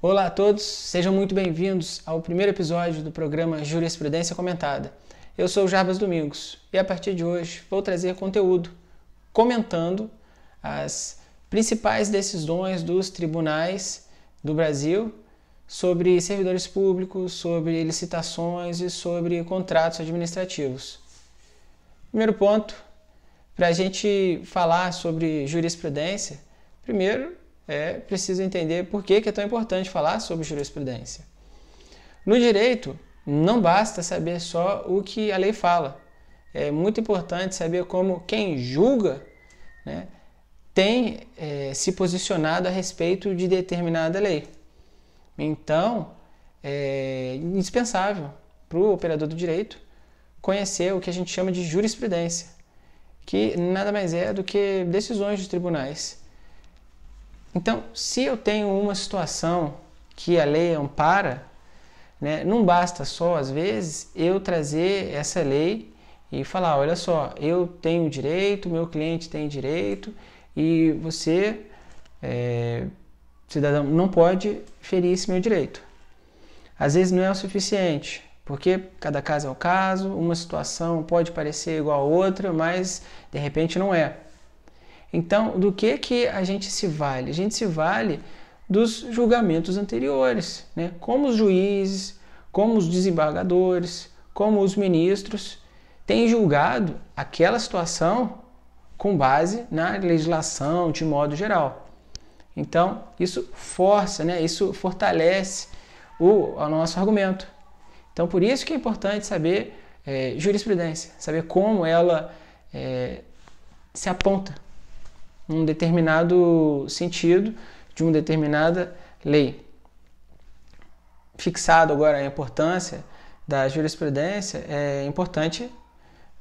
Olá a todos, sejam muito bem-vindos ao primeiro episódio do programa Jurisprudência Comentada. Eu sou o Jarbas Domingos e a partir de hoje vou trazer conteúdo comentando as principais decisões dos tribunais do Brasil sobre servidores públicos, sobre licitações e sobre contratos administrativos. Primeiro ponto, para a gente falar sobre jurisprudência, primeiro é preciso entender por que é tão importante falar sobre jurisprudência. No direito, não basta saber só o que a lei fala. É muito importante saber como quem julga, tem se posicionado a respeito de determinada lei. Então, é indispensável para o operador do direito conhecer o que a gente chama de jurisprudência, que nada mais é do que decisões dos tribunais. Então, se eu tenho uma situação que a lei ampara, não basta só, às vezes, eu trazer essa lei e falar, olha só, eu tenho direito, meu cliente tem direito e você, cidadão, não pode ferir esse meu direito. Às vezes não é o suficiente, porque cada caso é um caso, uma situação pode parecer igual a outra, mas de repente não é. Então, do que a gente se vale? A gente se vale dos julgamentos anteriores, como os juízes, como os desembargadores, como os ministros têm julgado aquela situação com base na legislação de modo geral. Então, isso força, isso fortalece o nosso argumento. Então, por isso que é importante saber jurisprudência, saber como ela se aponta num determinado sentido de uma determinada lei. Fixado agora a importância da jurisprudência, é importante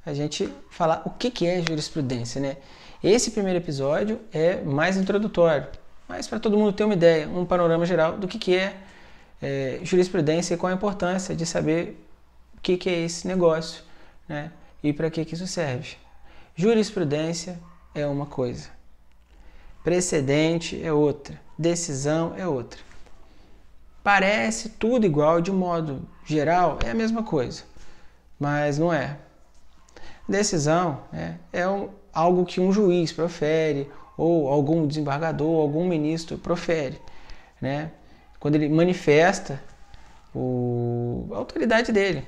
a gente falar o que é jurisprudência, Esse primeiro episódio é mais introdutório, mas para todo mundo ter uma ideia, um panorama geral do que é jurisprudência e qual a importância de saber o que é esse negócio, e para que isso serve. Jurisprudência é uma coisa, precedente é outra, decisão é outra. Parece tudo igual, de modo geral, é a mesma coisa, mas não é. Decisão algo que um juiz profere, ou algum desembargador, algum ministro profere, quando ele manifesta a autoridade dele,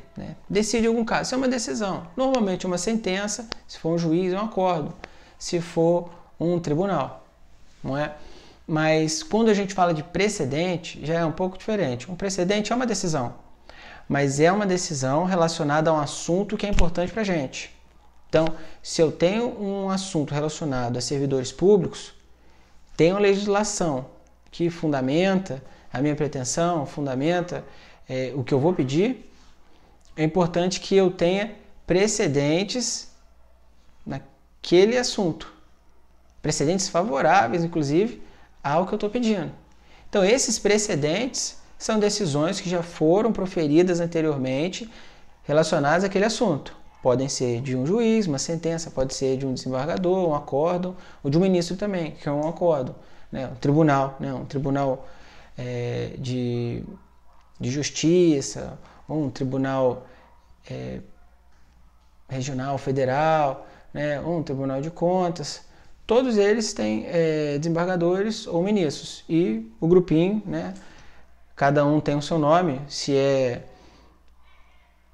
decide algum caso. Isso é uma decisão. Normalmente é uma sentença, se for um juiz é um acórdão, se for um tribunal. Não é? Mas quando a gente fala de precedente, já é um pouco diferente. Um precedente é uma decisão, mas é uma decisão relacionada a um assunto que é importante para a gente. Então, se eu tenho um assunto relacionado a servidores públicos, tem uma legislação que fundamenta a minha pretensão, fundamenta o que eu vou pedir, é importante que eu tenha precedentes naquele assunto. Precedentes favoráveis, inclusive, ao que eu estou pedindo. Então, esses precedentes são decisões que já foram proferidas anteriormente relacionadas àquele assunto. Podem ser de um juiz, uma sentença, pode ser de um desembargador, um acórdão, ou de um ministro também, que é um acórdão, um tribunal, um tribunal de justiça, ou um tribunal regional, federal, ou um tribunal de contas. Todos eles têm desembargadores ou ministros e o grupinho, cada um tem o seu nome, se é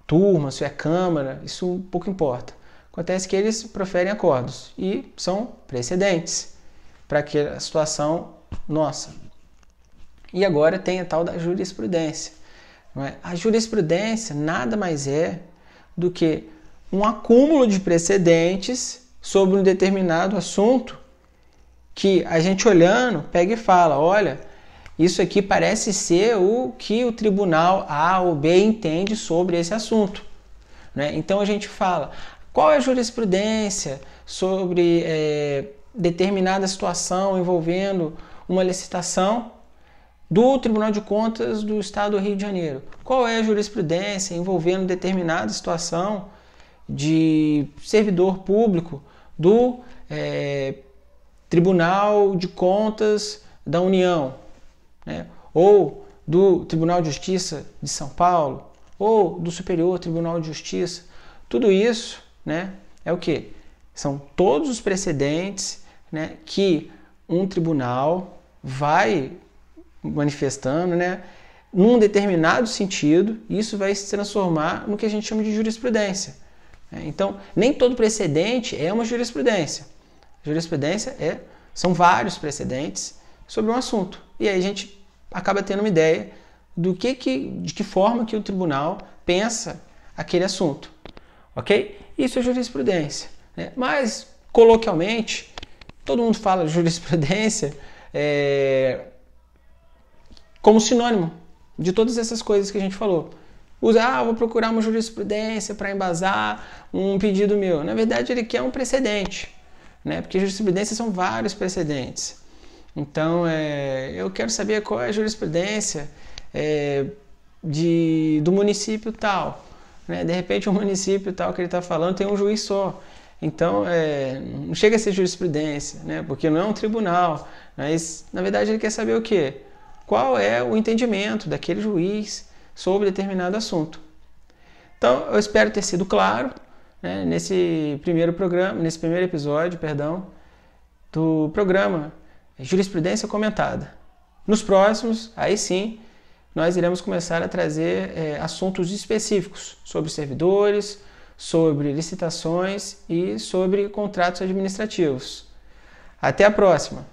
turma, se é câmara, isso pouco importa. Acontece que eles proferem acordos e são precedentes para aquela situação nossa. E agora tem a tal da jurisprudência. A jurisprudência nada mais é do que um acúmulo de precedentes sobre um determinado assunto que a gente olhando pega e fala, olha, isso aqui parece ser o que o tribunal A ou B entende sobre esse assunto. Então a gente fala, qual é a jurisprudência sobre determinada situação envolvendo uma licitação do Tribunal de Contas do Estado do Rio de Janeiro? Qual é a jurisprudência envolvendo determinada situação de servidor público do Tribunal de Contas da União, ou do Tribunal de Justiça de São Paulo ou do Superior Tribunal de Justiça. Tudo isso, né, é o quê? São todos os precedentes, né, que um tribunal vai manifestando, né, num determinado sentido, e isso vai se transformar no que a gente chama de jurisprudência. Então, nem todo precedente é uma jurisprudência. Jurisprudência são vários precedentes sobre um assunto. E aí a gente acaba tendo uma ideia de que forma que o tribunal pensa aquele assunto. Ok? Isso é jurisprudência. Né? Mas, coloquialmente, todo mundo fala jurisprudência como sinônimo de todas essas coisas que a gente falou. Vou procurar uma jurisprudência para embasar um pedido meu. Na verdade, ele quer um precedente, né? Porque jurisprudência são vários precedentes. Então, eu quero saber qual é a jurisprudência do município tal. Né? De repente, o município tal que ele está falando tem um juiz só. Então, não chega a ser jurisprudência, né? Porque não é um tribunal. Mas, na verdade, ele quer saber o quê? Qual é o entendimento daquele juiz sobre determinado assunto. Então, eu espero ter sido claro, né, nesse primeiro episódio, do programa Jurisprudência Comentada. Nos próximos, aí sim, nós iremos começar a trazer assuntos específicos sobre servidores, sobre licitações e sobre contratos administrativos. Até a próxima!